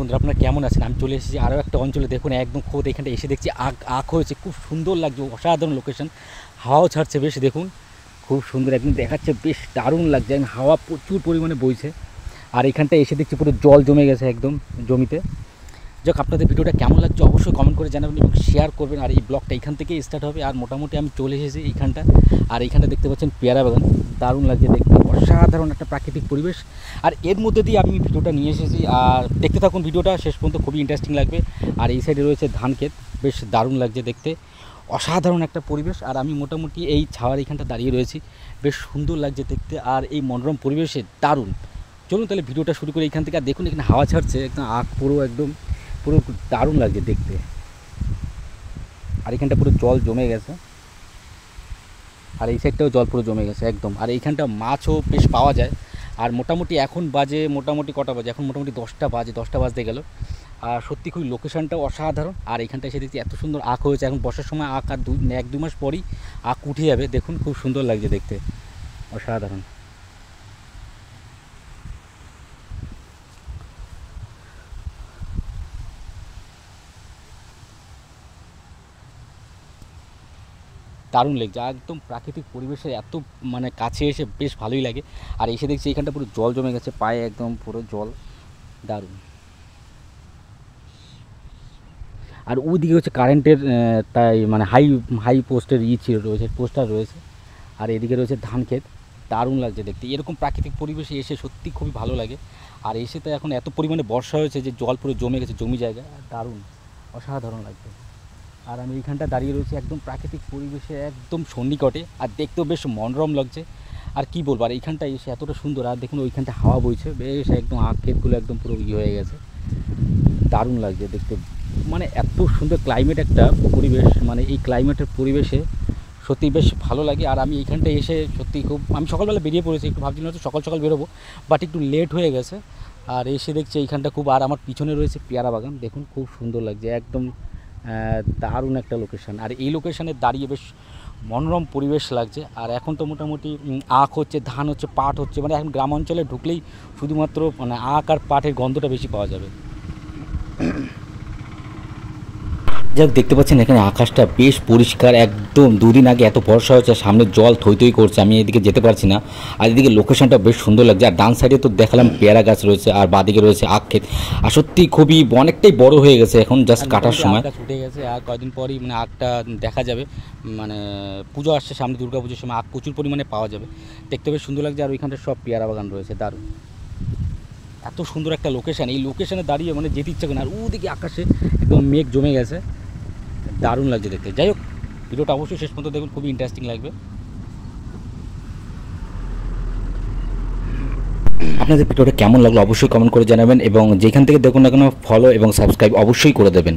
বন্ধুরা, আপনারা কেমন আছেন? আমি চলে এসেছি আরও একটা অঞ্চলে। দেখুন একদম খোদ এখানটা এসে দেখছি আখ হয়েছে, খুব সুন্দর লাগছে, অসাধারণ লোকেশন। হাওয়াও ছাড়ছে বেশ, দেখুন খুব সুন্দর একদম দেখাচ্ছে, বেশ দারুণ লাগছে, হাওয়া প্রচুর পরিমাণে বইছে। আর এখানটা এসে দেখছি পুরো জল জমে গেছে একদম জমিতে। যাক, আপনাদের ভিডিওটা কেমন লাগছে অবশ্যই কমেন্ট করে জানাবেন এবং শেয়ার করবেন। আর এই ব্লগটা এখান থেকেই স্টার্ট হবে। আর মোটামুটি আমি চলে এসেছি এইখানটা। আর এইখানটা দেখতে পাচ্ছেন পেয়ারা বাগান, দারুণ লাগছে দেখতে, অসাধারণ একটা প্রাকৃতিক পরিবেশ। আর এর মধ্যে দিয়ে আমি ভিডিওটা নিয়ে এসেছি, আর দেখতে থাকুন ভিডিওটা শেষ পর্যন্ত, খুবই ইন্টারেস্টিং লাগবে। আর এই সাইডে রয়েছে ধান ক্ষেত, বেশ দারুণ লাগছে দেখতে, অসাধারণ একটা পরিবেশ। আর আমি মোটামুটি এই ছাওয়ার এইখানটা দাঁড়িয়ে রয়েছি, বেশ সুন্দর লাগছে দেখতে। আর এই মনোরম পরিবেশে দারুণ। চলুন তাহলে ভিডিওটা শুরু করে এইখান থেকে। আর দেখুন এখানে হাওয়া ছাড়ছে একদম, আখ পুরো একদম পুরো দারুণ লাগছে দেখতে। আর এখানটা পুরো জল জমে গেছে, আর এই সাইডটাও জল পুরো জমে গেছে একদম। আর এইখানটা মাছও বেশ পাওয়া যায়। আর মোটামুটি এখন বাজে মোটামুটি কটা বাজে, এখন মোটামুটি 10টা বাজে, 10টা বাজতে গেল। আর সত্যি খুবই লোকেশানটাও অসাধারণ। আর এইখানটা এসে দেখছি এত সুন্দর আখ হয়েছে, এখন বর্ষার সময় আখ আর 1-2 মাস পরই আখ উঠে যাবে। দেখুন খুব সুন্দর লাগছে দেখতে, অসাধারণ। দারুণ লাগছে একদম, প্রাকৃতিক পরিবেশে এত মানে কাছে এসে বেশ ভালোই লাগে। আর এসে দেখছি এখানটা পুরো জল জমে গেছে, পায়ে একদম পুরো জল, দারুণ। আর ওইদিকে হচ্ছে কারেন্টের তাই মানে হাই পোস্টের রয়েছে, পোস্টার রয়েছে। আর এদিকে রয়েছে ধান ক্ষেত, দারুণ লাগছে দেখতে। এরকম প্রাকৃতিক পরিবেশে এসে সত্যি খুবই ভালো লাগে। আর এসে তো এখন এত পরিমাণে বর্ষা হয়েছে যে জল পুরো জমে গেছে জমি জায়গায়, দারুণ অসাধারণ লাগছে। আর আমি এইখানটা দাঁড়িয়ে রয়েছি একদম প্রাকৃতিক পরিবেশে একদম সন্নিকটে, আর দেখতেও বেশ মনোরম লাগছে। আর কি বলবো, আর এইখানটা এসে এতটা সুন্দর। আর দেখুন ওইখানটা হাওয়া বইছে বেশ, একদম আখ ক্ষেতগুলো একদম পুরো হয়ে গেছে, দারুণ লাগছে দেখতে। মানে এত সুন্দর ক্লাইমেট একটা পরিবেশ, মানে এই ক্লাইমেটের পরিবেশে সত্যি বেশ ভালো লাগে। আর আমি এইখানটায় এসে সত্যি খুব, আমি সকালবেলা বেরিয়ে পড়েছি, একটু ভাবছিলাম হয়তো সকাল সকাল বেরোবো, বাট একটু লেট হয়ে গেছে। আর এসে দেখছি এইখানটা খুব, আর আমার পিছনে রয়েছে পেয়ারা বাগান, দেখুন খুব সুন্দর লাগছে একদম, দারুণ একটা লোকেশান। আর এই লোকেশানে দাঁড়িয়ে বেশ মনোরম পরিবেশ লাগছে। আর এখন তো মোটামুটি আখ হচ্ছে, ধান হচ্ছে, পাট হচ্ছে, মানে এখন গ্রাম অঞ্চলে ঢুকলেই শুধুমাত্র মানে আখ আর পাটের গন্ধটা বেশি পাওয়া যাবে। যাক, দেখতে পাচ্ছেন এখানে আকাশটা বেশ পরিষ্কার একদম। 2 দিন আগে এত বর্ষা হয়েছে, সামনে জল থই থই করছে, আমি এদিকে যেতে পারছি না। আর এদিকে লোকেশনটা বেশ সুন্দর লাগছে। আর ডান সাইডে তো দেখালাম পেয়ারা গাছ রয়েছে, আর বাদিকে রয়েছে আখ ক্ষেত। আর সত্যি খুবই অনেকটাই বড় হয়ে গেছে, এখন জাস্ট কাটার সময় উঠে গেছে। আর কয়েকদিন পরই মানে আখটা দেখা যাবে, মানে পুজো আসছে সামনে, দুর্গা পুজোর সময় আখ প্রচুর পরিমাণে পাওয়া যাবে, দেখতে বেশ সুন্দর লাগছে। আর ওইখানটা সব পেয়ারা বাগান রয়েছে, দারুণ এত সুন্দর একটা লোকেশান। এই লোকেশানে দাঁড়িয়ে মানে যেতে ইচ্ছা করে না। আর ওদিকে আকাশে একদম মেঘ জমে গেছে, দারুণ লাগছে দেখতে। যাই হোক, ভিডিওটা অবশ্যই শেষ পর্যন্ত দেখুন, খুবই ইন্টারেস্টিং লাগবে। আপনাদের ভিডিওটা কেমন লাগলো অবশ্যই কমেন্ট করে জানাবেন, এবং যেখান থেকে দেখুন না কেন ফলো এবং সাবস্ক্রাইব অবশ্যই করে দেবেন।